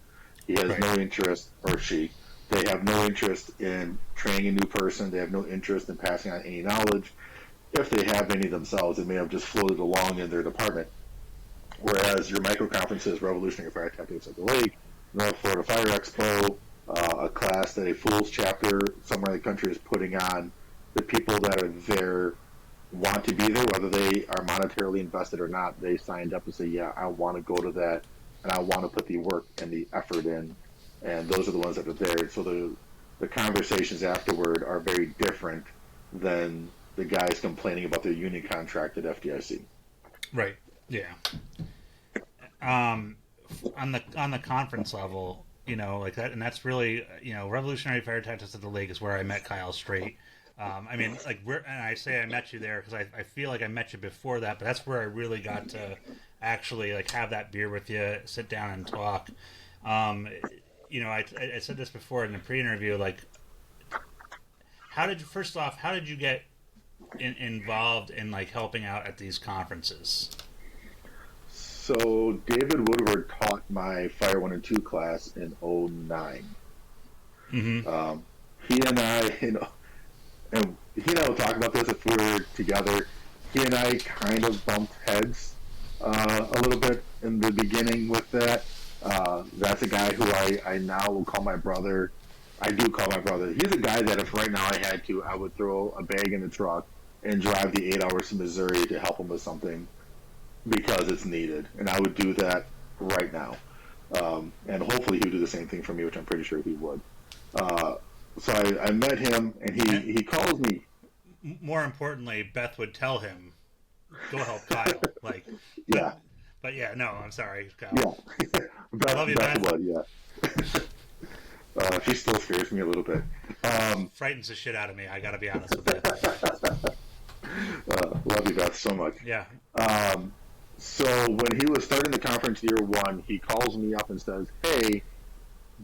He has Right. no interest, or she. They have no interest in training a new person. They have no interest in passing on any knowledge. If they have any themselves, they may have just floated along in their department. Whereas your micro conferences, Revolutionary Fire Tactics at the Lake, North Florida Fire Expo, a class that a Fools chapter somewhere in the country is putting on, the people that are there want to be there, whether they are monetarily invested or not. They signed up and say, yeah, I want to go to that, and I want to put the work and the effort in. And those are the ones that are there. So the conversations afterward are very different than the guys complaining about their union contract at FDIC. Right. Yeah. On the conference level, like that, and that's really, Revolutionary Fire Tactics at the Lake is where I met Kyle Straight. I mean, like, and I say I met you there because I feel like I met you before that, but that's where I really got to actually, like, have that beer with you, sit down and talk. I said this before in the pre-interview, like, how did you get involved in, like, helping out at these conferences? So David Woodward taught my Fire 1 and 2 class in '09. Mm-hmm. He and I, and he and I will talk about this if we were together. He and I kind of bumped heads a little bit in the beginning with that. That's a guy who I now will call my brother. I do call my brother. He's a guy that if right now I had to, I would throw a bag in the truck and drive the 8 hours to Missouri to help him with something because it's needed. And I would do that right now. And hopefully he would do the same thing for me, which I'm pretty sure he would. So I met him, and he calls me. More importantly, Beth would tell him, "Go help Kyle." Like, Yeah. But yeah, no, I'm sorry, Kyle. Yeah. I love you, Beth. Would, yeah. She still scares me a little bit. Frightens the shit out of me. I got to be honest with you. Love you, Beth, so much. Yeah. So when he was starting the conference year 1, he calls me up and says, "Hey,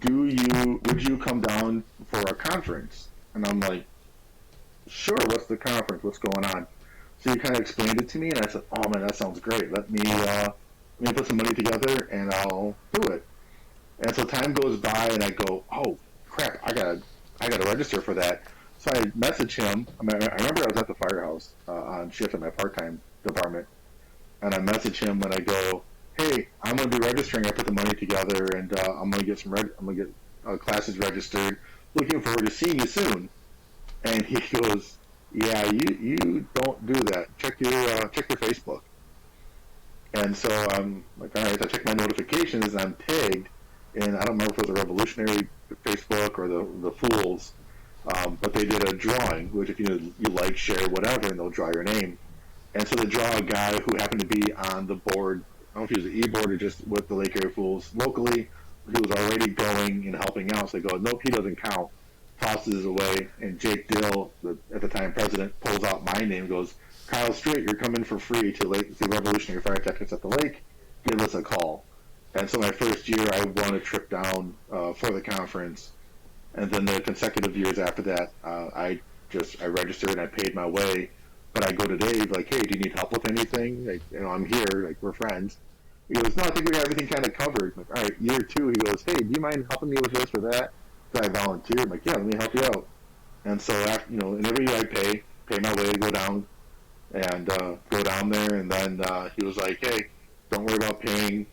would you come down for a conference?" And I'm like, "Sure, what's the conference? What's going on?" So he kind of explained it to me, and I said, "Oh man, that sounds great. Let me put some money together, and I'll do it." And so time goes by, and I go, "Oh crap, I gotta register for that." So I message him. I remember I was at the firehouse on shift at my part-time department, and I message him when I go, "Hey, I'm going to be registering. I put the money together, and I'm going to get classes registered. Looking forward to seeing you soon." And he goes, "Yeah, you don't do that. Check your Facebook." And so I'm like, all right. I check my notifications, and I'm tagged, and I don't remember if it was the Revolutionary Facebook or the Fools. But they did a drawing, which if you like, share, whatever, and they'll draw your name. And so they draw a guy who happened to be on the board. I don't know if he was the e-board or just with the Lake Area Fools locally. He was already going and helping out. So they go, nope, he doesn't count. Tosses it away, and Jake Dill, at the time president, pulls out my name and goes, Kyle Strait, you're coming for free to Revolutionary Fire Tactics at the lake. Give us a call. And so my first year, I won a trip down for the conference. And then the consecutive years after that, I registered and I paid my way. But I go to Dave, like, hey, do you need help with anything? Like, I'm here, like, we're friends. He goes, no, I think we got everything kind of covered. I'm like, all right, year two, he goes, hey, do you mind helping me with this or that? So I volunteer. I'm like, yeah, let me help you out. And so, after, and every year I pay my way to go down and go down there. And then he was like, hey, don't worry about paying.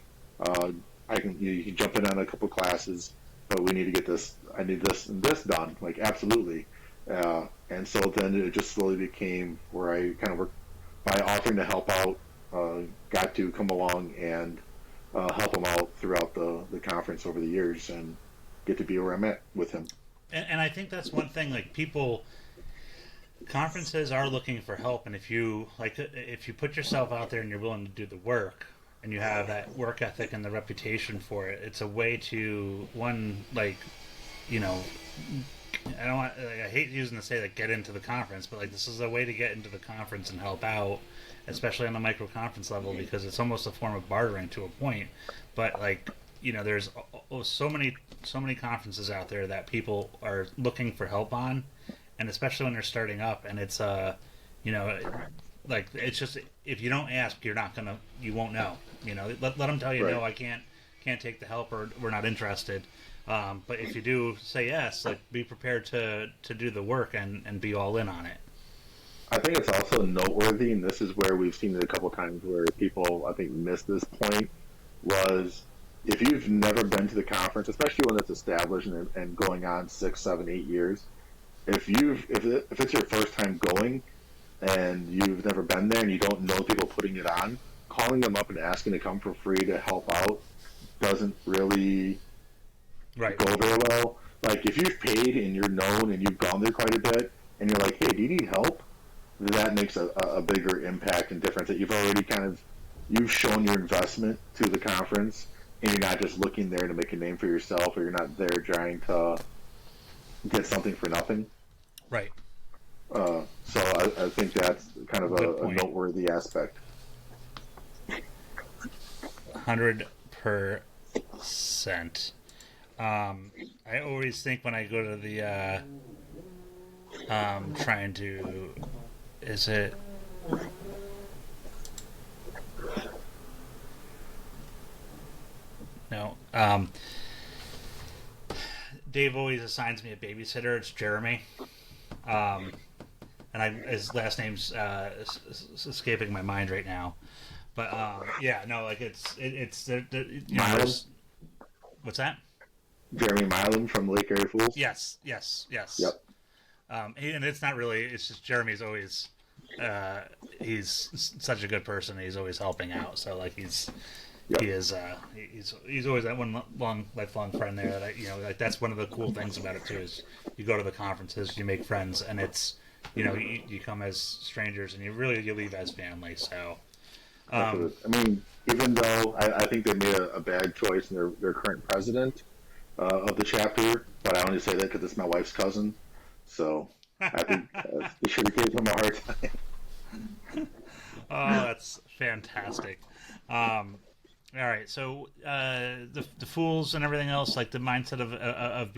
You can jump in on a couple classes, but we need to get this. I need this and this done. Like, absolutely. And so then it just slowly became where I kind of worked by offering to help out, got to come along and help him out throughout the conference over the years and get to be where I'm at with him. And I think that's one thing, like, conferences are looking for help, and if you put yourself out there and you're willing to do the work, and you have that work ethic and the reputation for it, it's a way to, I hate using to say that get into the conference, but like this is a way to get into the conference and help out, especially on the micro conference level, because it's almost a form of bartering to a point. But there's so many conferences out there that people are looking for help on, and especially when they're starting up, and it's it's just, if you don't ask, you won't know. Let them tell you, right. No, I can't take the help, or we're not interested. But if you do say yes, like, be prepared to do the work and be all in on it. I think it's also noteworthy, and this is where we've seen it a couple times where people, I think, miss this point, was if you've never been to the conference, especially when it's established and going on 6, 7, 8 years, if it's your first time going and you've never been there and you don't know people putting it on, calling them up and asking to come for free to help out doesn't really go very well. Like, if you've paid and you're known and you've gone there quite a bit and you're like, hey, do you need help? That makes a bigger impact and difference, that you've shown your investment to the conference, and you're not just looking there to make a name for yourself, or you're not there trying to get something for nothing. Right. So I think that's kind of a noteworthy aspect. 100%. I always think when I go to the trying to, is it no Dave always assigns me a babysitter. It's Jeremy, and his last name's escaping my mind right now, but it's what's that? Jeremy Milam from Lake Area Fools? Yes. Yep. And it's not really, it's just Jeremy's always, he's such a good person. He's always helping out. So, like, he's always that one lifelong friend there that that's one of the cool things about it too, is you go to the conferences, you make friends, and it's, you come as strangers and you leave as family. So, I mean, even though I think they made a bad choice in their current president of the chapter, but I only say that because it's my wife's cousin. So I think they should have given him a hard time. Oh, that's fantastic. All right, so the fools and everything else, like the mindset of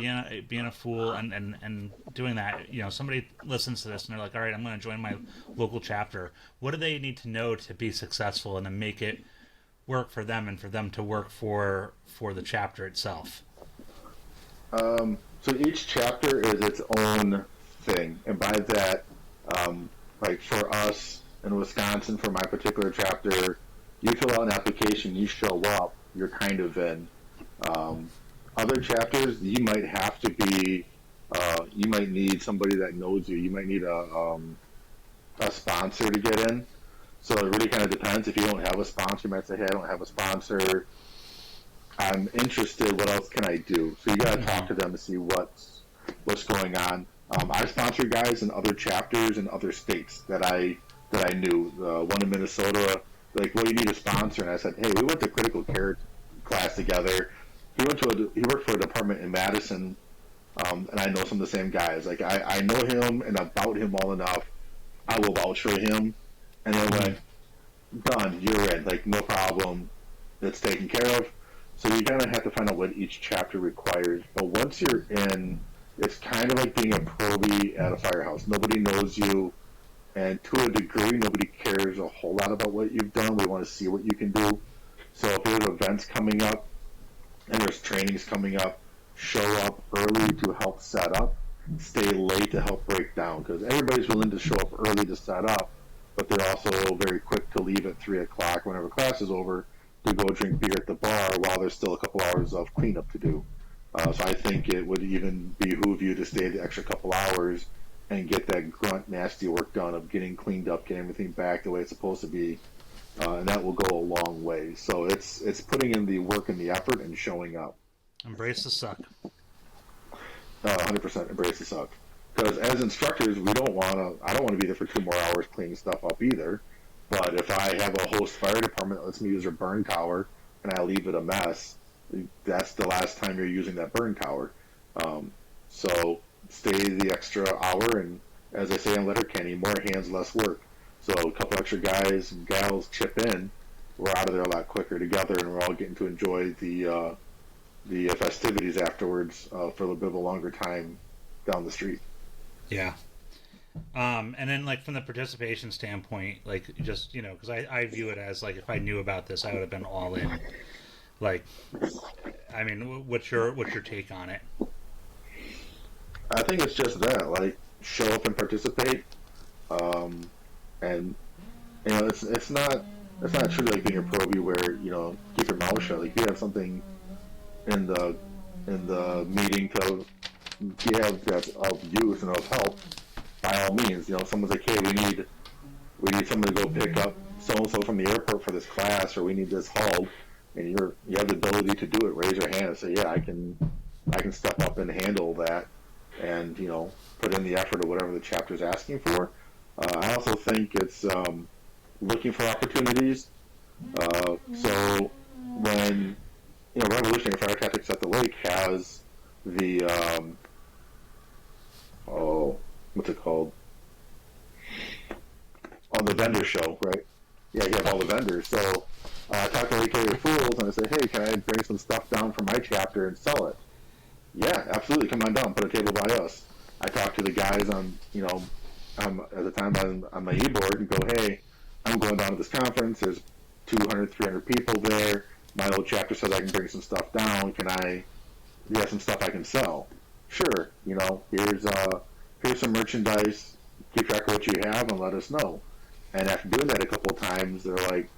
being a fool and doing that. Somebody listens to this and they're like, all right, I'm going to join my local chapter. What do they need to know to be successful and to make it work for them and for them to work for the chapter itself? So each chapter is its own thing, and by that, like for us in Wisconsin, for my particular chapter, you fill out an application, you show up, you're kind of in. Other chapters, you might have to be, you might need somebody that knows you. You might need a sponsor to get in. So it really kind of depends. If you don't have a sponsor, you might say, hey, I don't have a sponsor. I'm interested. What else can I do? So you got to talk to them to see what's going on. I sponsored guys in other chapters in other states that I knew. One in Minnesota, like, well, you need a sponsor, and I said, hey, we went to critical care class together. He worked for a department in Madison, and I know some of the same guys. Like, I know him and about him well enough. I will vouch for him. And they went, done, you're in. Like, no problem. It's taken care of. So you kind of have to find out what each chapter requires. But once you're in, it's kind of like being a probie at a firehouse. Nobody knows you, and to a degree, nobody cares a whole lot about what you've done. We want to see what you can do. So if there's events coming up and there's trainings coming up, show up early to help set up, stay late to help break down. Because everybody's willing to show up early to set up, but they're also very quick to leave at 3 o'clock whenever class is over to go drink beer at the bar while there's still a couple hours of cleanup to do. So I think it would even behoove you to stay the extra couple hours and get that grunt, nasty work done of getting cleaned up, getting everything back the way it's supposed to be, and that will go a long way. So it's putting in the work and the effort and showing up. Embrace the suck. 100% embrace the suck. Because as instructors, I don't want to be there for 2 more hours cleaning stuff up either. But if I have a host fire department that lets me use their burn tower and I leave it a mess, that's the last time you're using that burn tower. So stay the extra hour, and as I say in Letterkenny, more hands, less work. So a couple extra guys and gals chip in, we're out of there a lot quicker together, and we're all getting to enjoy the festivities afterwards for a little bit of a longer time down the street. Yeah. And then, like, from the participation standpoint, like, just, you know, because I view it as, like, if I knew about this, I would have been all in. Like, I mean, what's your take on it? I think it's just that, like, show up and participate, and you know, it's not truly like being a probie where, you know, keep your mouth shut. Like, you have something in the meeting to give that's of use and of help, by all means. You know, someone's like, hey, we need someone to go pick up so and so from the airport for this class, or we need this hauled, and you have the ability to do it. Raise your hand and say, yeah, I can step up and handle that, and, you know, put in the effort of whatever the chapter's asking for. I also think it's looking for opportunities. So when, you know, Revolutionary Fire Tactics at the Lake has the what's it called? On the vendor show, right? Yeah, you have all the vendors. So I talk to AK Fools and I say, hey, can I bring some stuff down from my chapter and sell it? Yeah, absolutely. Come on down. Put a table by us. I talk to the guys on, you know, at the time on my e-board and go, hey, I'm going down to this conference. There's 200, 300 people there. My old chapter says I can bring some stuff down. You have some stuff I can sell? Sure. You know, here's some merchandise. Keep track of what you have and let us know. And after doing that a couple of times, they're like,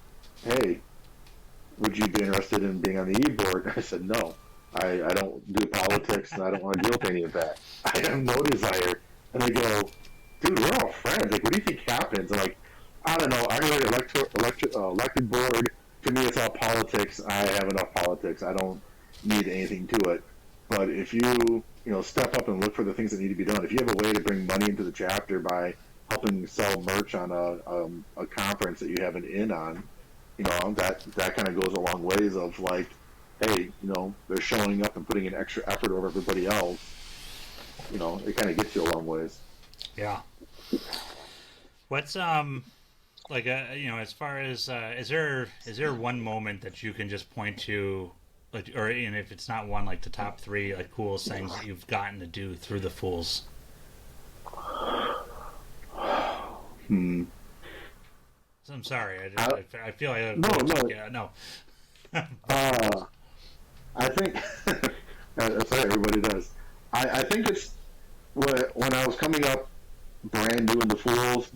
hey, would you be interested in being on the e-board? I said, no. I don't do politics, and I don't want to deal with any of that. I have no desire. And they go, dude, we're all friends. Like, what do you think happens? I'm like, I don't know. I heard elected board. To me, it's all politics. I have enough politics. I don't need anything to it. But if you step up and look for the things that need to be done, if you have a way to bring money into the chapter by helping sell merch on a conference that you have an in on, you know, that kind of goes a long ways of, like, hey, you know, they're showing up and putting an extra effort over everybody else. You know, it kind of gets you a long ways. Yeah. What's like you know, as far as is there one moment that you can just point to, like, or and if it's not one, like the top 3 like coolest things that you've gotten to do through the Fools? So I'm sorry, I feel like no. Yeah, no. I think that's right. Everybody does. I think it's when I was coming up brand new in the Fools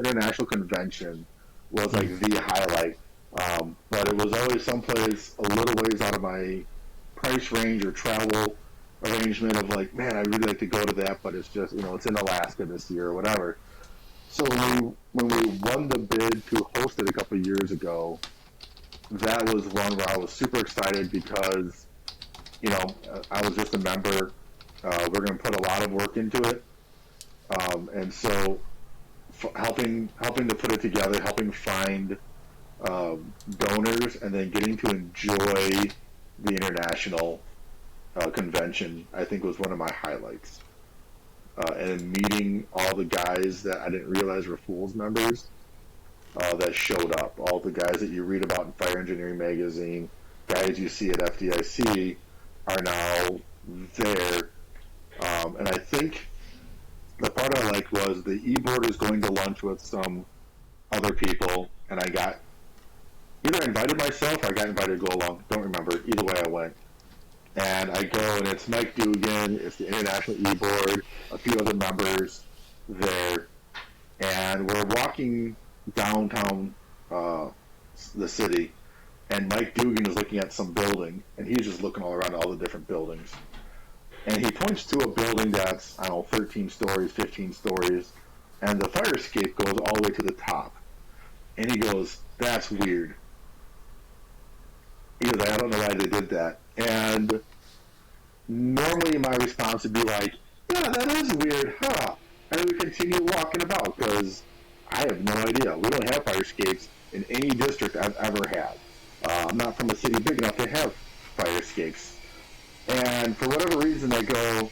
International Convention was like the highlight. But it was always someplace a little ways out of my price range or travel arrangement of, like, man, I'd really like to go to that, but it's just, you know, it's in Alaska this year or whatever. So when we won the bid to host it a couple of years ago, that was one where I was super excited because, you know, I was just a member. We're going to put a lot of work into it. And so helping to put it together, helping find donors, and then getting to enjoy the international convention, I think was one of my highlights. And meeting all the guys that I didn't realize were Fools members that showed up, all the guys that you read about in Fire Engineering Magazine, guys you see at FDIC are now there. And I think the part I liked was the e-board is going to lunch with some other people, and I got either invited myself or I got invited to go along. Don't remember. Either way I went. And I go, and it's Mike Dugan, it's the International E-Board, a few other members there, and we're walking downtown the city, and Mike Dugan is looking at some building, and he's just looking all around all the different buildings. And he points to a building that's, I don't know, 13 stories, 15 stories, and the fire escape goes all the way to the top. And he goes, "That's weird." He goes, "I don't know why they did that." And normally my response would be like, "Yeah, that is weird, huh?" And we continue walking about because I have no idea. We don't have fire escapes in any district I've ever had. I'm not from a city big enough to have fire escapes. And for whatever reason, I go,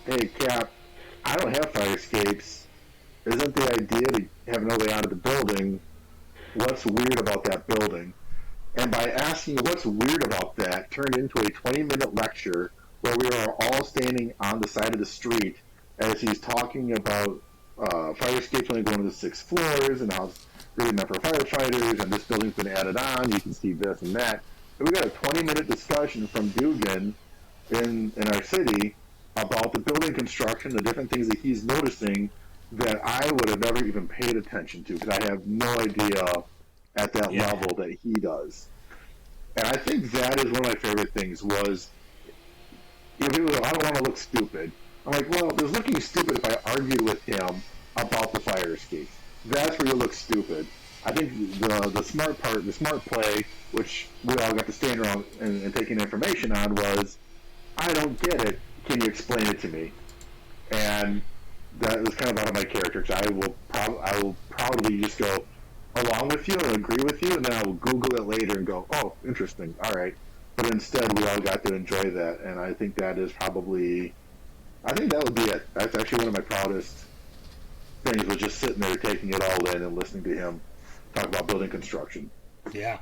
"Hey, Cap, I don't have fire escapes. Isn't the idea to have no way out of the building? What's weird about that building?" And by asking what's weird about that, turned into a 20-minute lecture where we are all standing on the side of the street as he's talking about fire escapes only going to the 6 floors and how it's really meant for firefighters, and this building's been added on, you can see this and that. And we got a 20-minute discussion from Dugan in our city about the building construction, the different things that he's noticing that I would have never even paid attention to because I have no idea at that level that he does. And I think that is one of my favorite things was, people go, "I don't want to look stupid." I'm like, well, there's looking stupid if I argued with him about the fire escape. That's where you look stupid. I think the smart part, the smart play, which we all got to stand around and taking information on was, "I don't get it. Can you explain it to me?" And that was kind of out of my character. Cause I will probably just go along with you and agree with you, and then I will Google it later and go, "Oh, interesting. All right." But instead, we all got to enjoy that, and I think that is probably, I think that would be it. That's actually one of my proudest things, was just sitting there taking it all in and listening to him talk about building construction. Yeah,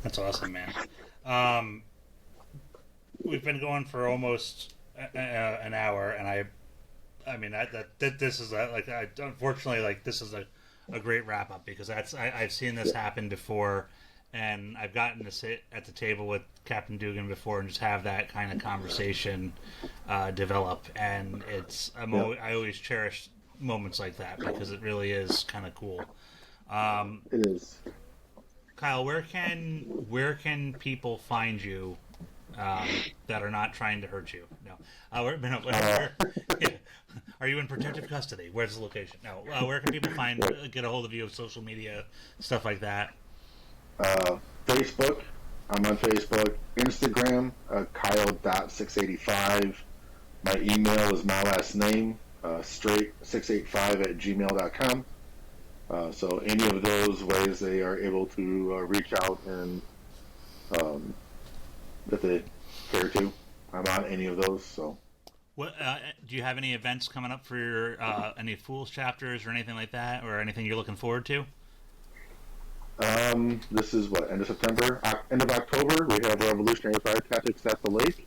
that's awesome, man. We've been going for almost an hour, and I mean, this is unfortunately, like, this is a great wrap up because I've seen this happen before, and I've gotten to sit at the table with Captain Dugan before and just have that kind of conversation develop, and I always cherish moments like that because it really is kind of cool. It is. Kyle, where can people find you that are not trying to hurt you? No. Yeah. Are you in protective custody? Where's the location? No. Where can people get a hold of you, social media, stuff like that? Facebook. I'm on Facebook. Instagram, Kyle.685. My email is my last name, straight685@gmail.com. So any of those ways they are able to reach out and if they care to. I'm on any of those. So, what do you have any events coming up for your any Fools chapters or anything like that, or anything you're looking forward to? This is end of September, end of October. We have Revolutionary Fire Tactics at the Lake.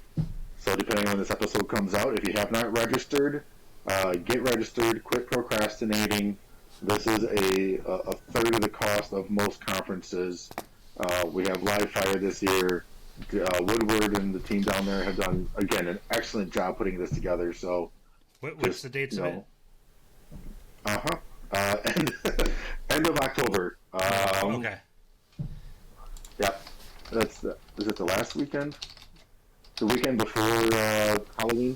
So depending on when this episode comes out, if you have not registered, get registered. Quit procrastinating. This is a third of the cost of most conferences. We have live fire this year. Woodward and the team down there have done, again, an excellent job putting this together. So, what's the dates of it? End of October. Okay. Yeah, is it the last weekend? The weekend before Halloween?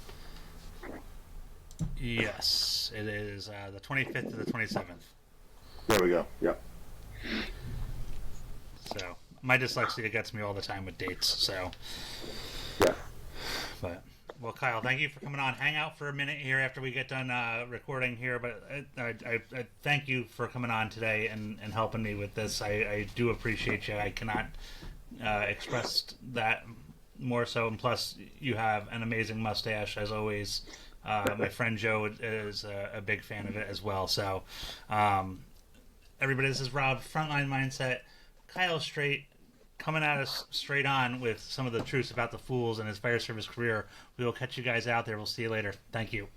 Yes, it is the 25th to the 27th. There we go. Yep. So my dyslexia gets me all the time with dates. So, yeah. But Well, Kyle, thank you for coming on. Hang out for a minute here after we get done recording here, but I thank you for coming on today and helping me with this. I do appreciate you. I cannot express that more so, and plus you have an amazing mustache as always. My friend Joe is a big fan of it as well. So, everybody, this is Rob, Frontline Mindset. Kyle Straight coming at us straight on with some of the truths about the Fools and his fire service career. We will catch you guys out there. We'll see you later. Thank you.